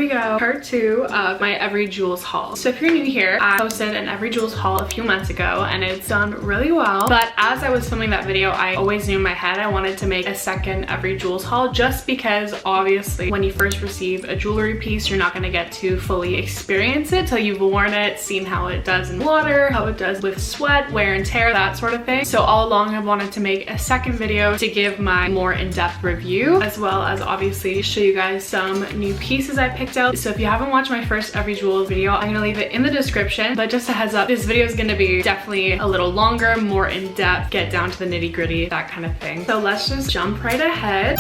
go. Part 2 of my Evry Jewels haul. So if you're new here, I posted an Evry Jewels haul a few months ago and it's done really well. But as I was filming that video, I always knew in my head I wanted to make a second Evry Jewels haul, just because obviously when you first receive a jewelry piece, you're not going to get to fully experience it till you've worn it, seen how it does in water, how it does with sweat, wear and tear, that sort of thing. So all along I wanted to make a second video to give my more in-depth review, as well as obviously show you guys some new pieces I picked out. So if you haven't watched my first Evry Jewels video, I'm gonna leave it in the description. But just a heads up, this video is gonna be definitely a little longer, more in-depth, get down to the nitty-gritty, that kind of thing. So let's just jump right ahead.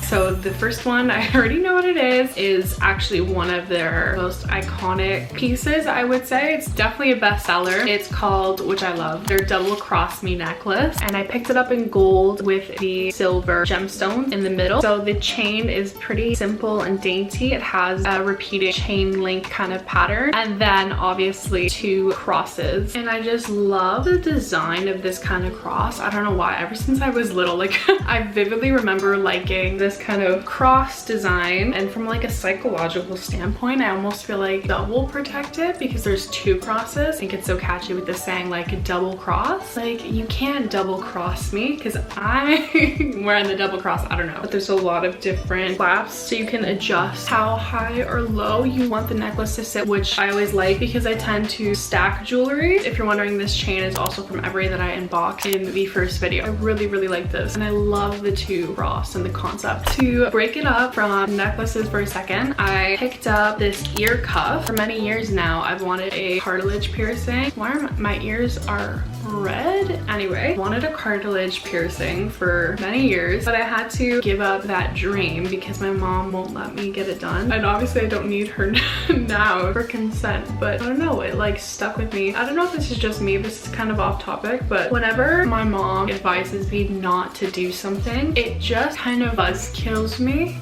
So the first one, I already know what it is actually one of their most iconic pieces, I would say. It's definitely a bestseller. It's called, which I love, their Double Cross Me necklace. And I picked it up in gold with the silver gemstones in the middle. So the chain is pretty simple and dainty. It has a repeated chain link kind of pattern. And then obviously 2 crosses. And I just love the design of this kind of cross. I don't know why, ever since I was little, like I vividly remember liking this kind of cross design, and from like a psychological standpoint I almost feel like double protected because there's 2 crosses. I think it's so catchy with the saying like a double cross. Like you can't double cross me because I'm wearing the double cross, I don't know. But there's a lot of different flaps so you can adjust how high or low you want the necklace to sit, which I always like because I tend to stack jewelry. If you're wondering, this chain is also from Evry that I unboxed in the first video. I really like this, and I love the 2 cross and the concept. To break it up from necklaces for a second, I picked up this ear cuff. For many years now, I've wanted a cartilage piercing. Why are my ears are red? Anyway, wanted a cartilage piercing for many years, but I had to give up that dream because my mom won't let me get it done. And obviously I don't need her now for consent, but I don't know, it like stuck with me. I don't know if this is just me, this is kind of off topic, but whenever my mom advises me not to do something, it just kind of kills me.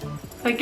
Like,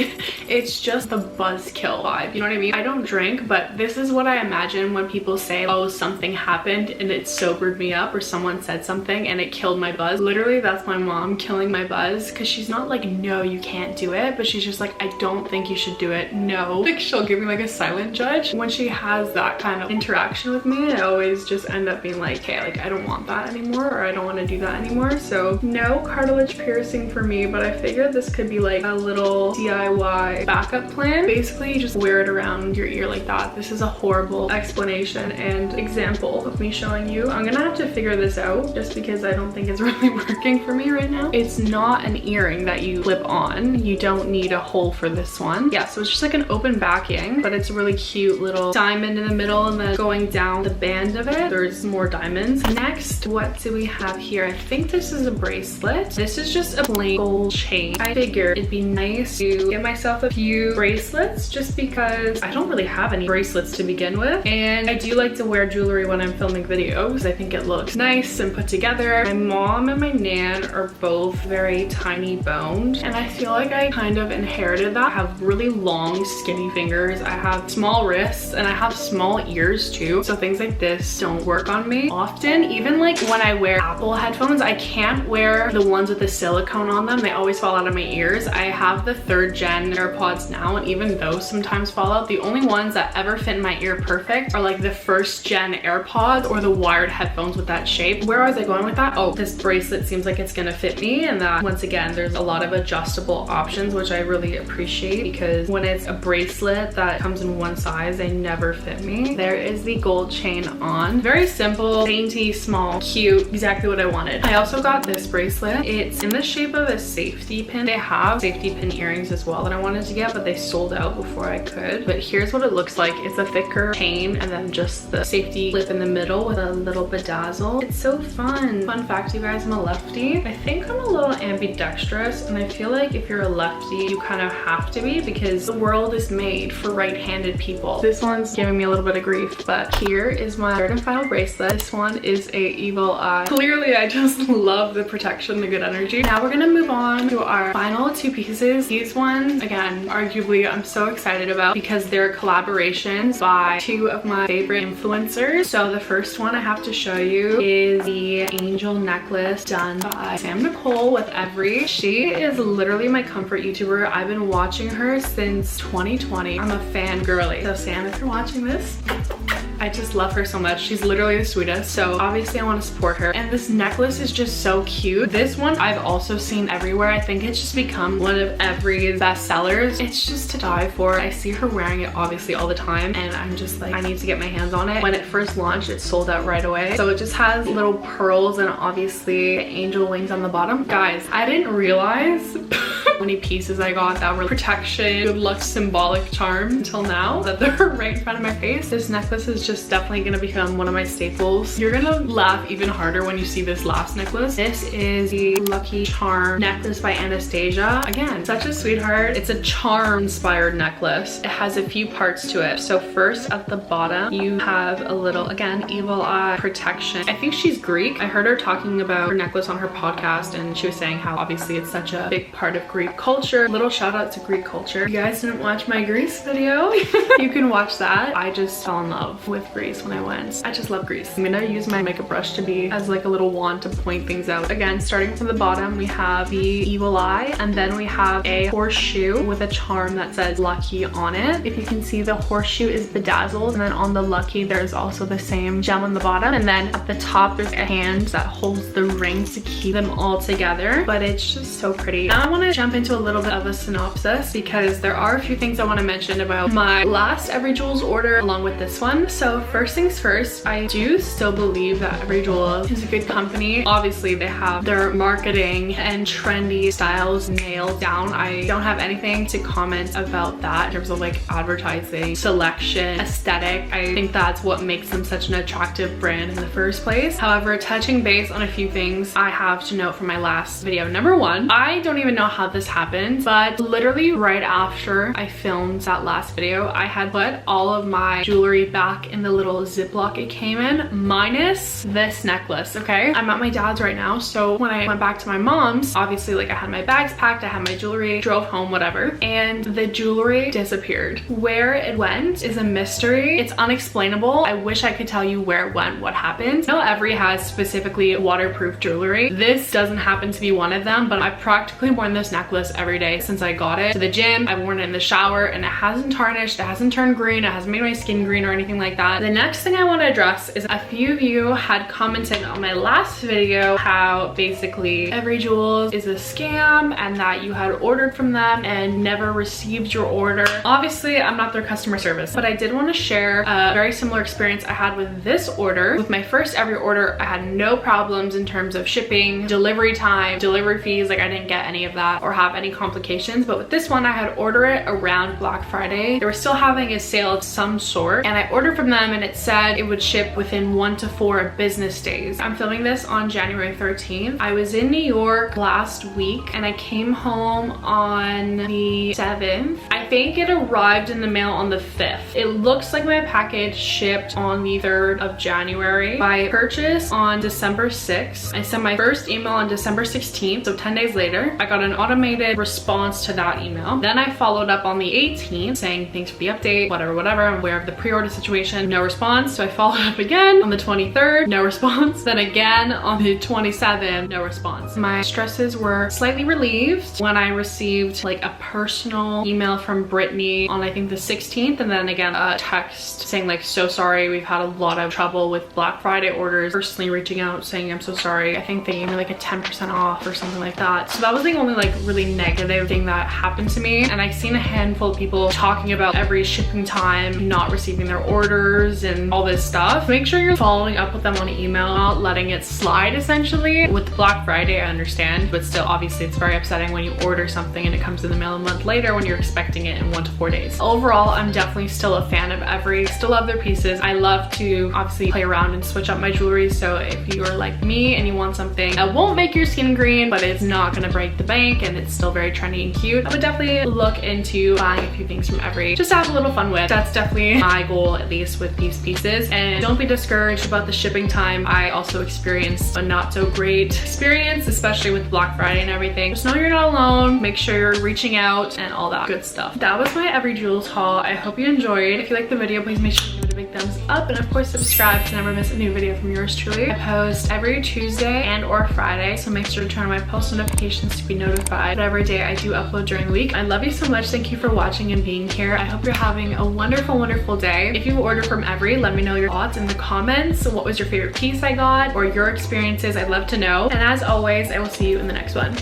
it's just the buzzkill vibe, you know what I mean? I don't drink, but this is what I imagine when people say, oh, something happened and it sobered me up, or someone said something and it killed my buzz. Literally, that's my mom killing my buzz, because she's not like, no, you can't do it, but she's just like, I don't think you should do it, no. Like, she'll give me like a silent judge. When she has that kind of interaction with me, I always just end up being like, okay, like I don't want that anymore, or I don't want to do that anymore. So no cartilage piercing for me, but I figured this could be like a little DIY backup plan. Basically, you just wear it around your ear like that. This is a horrible explanation and example of me showing you. I'm gonna have to figure this out just because I don't think it's really working for me right now. It's not an earring that you clip on. You don't need a hole for this one. Yeah, so it's just like an open backing, but it's a really cute little diamond in the middle, and then going down the band of it, there's more diamonds. Next, what do we have here? I think this is a bracelet. This is just a plain gold chain. I figured it'd be nice to get myself a few bracelets just because I don't really have any bracelets to begin with, and I do like to wear jewelry when I'm filming videos. I think it looks nice and put together. My mom and my nan are both very tiny boned, and I feel like I kind of inherited that. I have really long skinny fingers, I have small wrists, and I have small ears too, so things like this don't work on me often. Even like when I wear Apple headphones, I can't wear the ones with the silicone on them. They always fall out of my ears. I have the 3rd gen AirPods now, and even those sometimes fall out. The only ones that ever fit in my ear perfect are like the 1st gen AirPods or the wired headphones with that shape. Where was I going with that? Oh, this bracelet seems like it's gonna fit me, and that once again there's a lot of adjustable options, which I really appreciate, because when it's a bracelet that comes in one size, they never fit me. There is the gold chain on. Very simple, dainty, small, cute, exactly what I wanted. I also got this bracelet. It's in the shape of a safety pin. They have safety pin earrings as well that I wanted to get, but they sold out before I could. But here's what it looks like. It's a thicker chain and then just the safety clip in the middle with a little bedazzle. It's so fun. Fun fact, you guys, I'm a lefty. I think I'm a little ambidextrous, and I feel like if you're a lefty, you kind of have to be, because the world is made for right-handed people. This one's giving me a little bit of grief, but here is my 3rd and final bracelet. This one is a evil eye. Clearly, I just love the protection, the good energy. Now we're gonna move on to our final 2 pieces. These ones ones, again, arguably I'm so excited about because they're collaborations by two of my favorite influencers. So the first one I have to show you is the angel necklace done by Sam Nicole with Evry. She is literally my comfort YouTuber. I've been watching her since 2020. I'm a fangirly. So Sam, if you're watching this, I just love her so much. She's literally the sweetest. So obviously I want to support her. And this necklace is just so cute. This one I've also seen everywhere. I think it's just become one of Evry's best sellers. It's just to die for. I see her wearing it obviously all the time and I'm just like, I need to get my hands on it. When it first launched, it sold out right away. So it just has little pearls and obviously angel wings on the bottom. Guys, I didn't realize how many pieces I got that were protection, good luck, symbolic charms until now that they're right in front of my face. This necklace is just definitely gonna become one of my staples. You're gonna laugh even harder when you see this last necklace. This is the Lucky Charm necklace by Anastasia. Again, such a sweetheart. It's a charm inspired necklace. It has a few parts to it. So first at the bottom, you have a little, again, evil eye protection. I think she's Greek. I heard her talking about her necklace on her podcast and she was saying how obviously it's such a big part of Greek culture. Little shout out to Greek culture. If you guys didn't watch my Greece video, you can watch that. I just fell in love with Greece when I went. I just love Greece. I'm gonna use my makeup brush to be as like a little wand to point things out. Again, starting from the bottom, we have the evil eye and then we have a horseshoe with a charm that says lucky on it. If you can see, the horseshoe is bedazzled and then on the lucky there's also the same gem on the bottom, and then at the top there's a hand that holds the rings to keep them all together. But it's just so pretty. Now I want to jump into a little bit of a synopsis because there are a few things I want to mention about my last Evry Jewels order along with this one. So first things first, I do still believe that Evry Jewels is a good company. Obviously they have their marketing and trendy styles nailed down. I don't have anything to comment about that in terms of like advertising, selection, aesthetic. I think that's what makes them such an attractive brand in the first place. However, touching base on a few things I have to note from my last video. Number one, I don't even know how this happened, but literally right after I filmed that last video, I had put all of my jewelry back in the little Ziploc it came in, minus this necklace, okay? I'm at my dad's right now, so when I went back to my mom's, obviously like I had my bags packed, I had my jewelry, drove home, whatever, and the jewelry disappeared. Where it went is a mystery. It's unexplainable. I wish I could tell you where it went, what happened. I know Evry has specifically waterproof jewelry. This doesn't happen to be one of them, but I've practically worn this necklace every day since I got it to the gym. I've worn it in the shower and it hasn't tarnished, it hasn't turned green, it hasn't made my skin green or anything like that. The next thing I want to address is a few of you had commented on my last video how basically Evry Jewels is a scam and that you had ordered from them and never received your order. Obviously, I'm not their customer service, but I did want to share a very similar experience I had with this order. With my first Evry order, I had no problems in terms of shipping, delivery time, delivery fees. Like I didn't get any of that or have any complications. But with this one, I had ordered it around Black Friday. They were still having a sale of some sort and I ordered from them and it said it would ship within 1 to 4 business days. I'm filming this on January 13th. I was in New York last week and I came home on the 7th. I think it arrived in the mail on the 5th. It looks like my package shipped on the 3rd of January. By purchase on December 6th. I sent my first email on December 16th, so 10 days later. I got an automated response to that email. Then I followed up on the 18th saying thanks for the update, whatever, I'm aware of the pre-order situation, no response. So I followed up again on the 23rd, no response. Then again on the 27th, no response. My stresses were slightly relieved when I received like a personal email from Brittany on I think the 16th, and then again a text saying like, so sorry, we've had a lot of trouble with Black Friday orders, personally reaching out saying I'm so sorry. I think they gave me like a 10% off or something like that. So that was the only like really negative thing that happened to me. And I've seen a handful of people talking about every shipping time, not receiving their orders and all this stuff. Make sure you're following up with them on email, not letting it slide essentially. With Black Friday, I understand, but still obviously it's very upsetting when you order something and it comes in the mail a month later when you're expecting using it in 1 to 4 days. Overall, I'm definitely still a fan of Evry. Still love their pieces. I love to obviously play around and switch up my jewelry. So if you're like me and you want something that won't make your skin green, but it's not gonna break the bank and it's still very trendy and cute, I would definitely look into buying a few things from Evry just to have a little fun with. That's definitely my goal, at least with these pieces. And don't be discouraged about the shipping time. I also experienced a not so great experience, especially with Black Friday and everything. Just know you're not alone. Make sure you're reaching out and all that good stuff. That was my Evry Jewels haul. I hope you enjoyed. If you liked the video, please make sure to give it a big thumbs up, and of course subscribe to never miss a new video from yours truly. I post every Tuesday and or Friday, so make sure to turn on my post notifications to be notified whatever day I do upload during the week. I love you so much. Thank you for watching and being here. I hope you're having a wonderful, wonderful day. If you order from Evry, let me know your thoughts in the comments. What was your favorite piece I got or your experiences? I'd love to know. And as always, I will see you in the next one.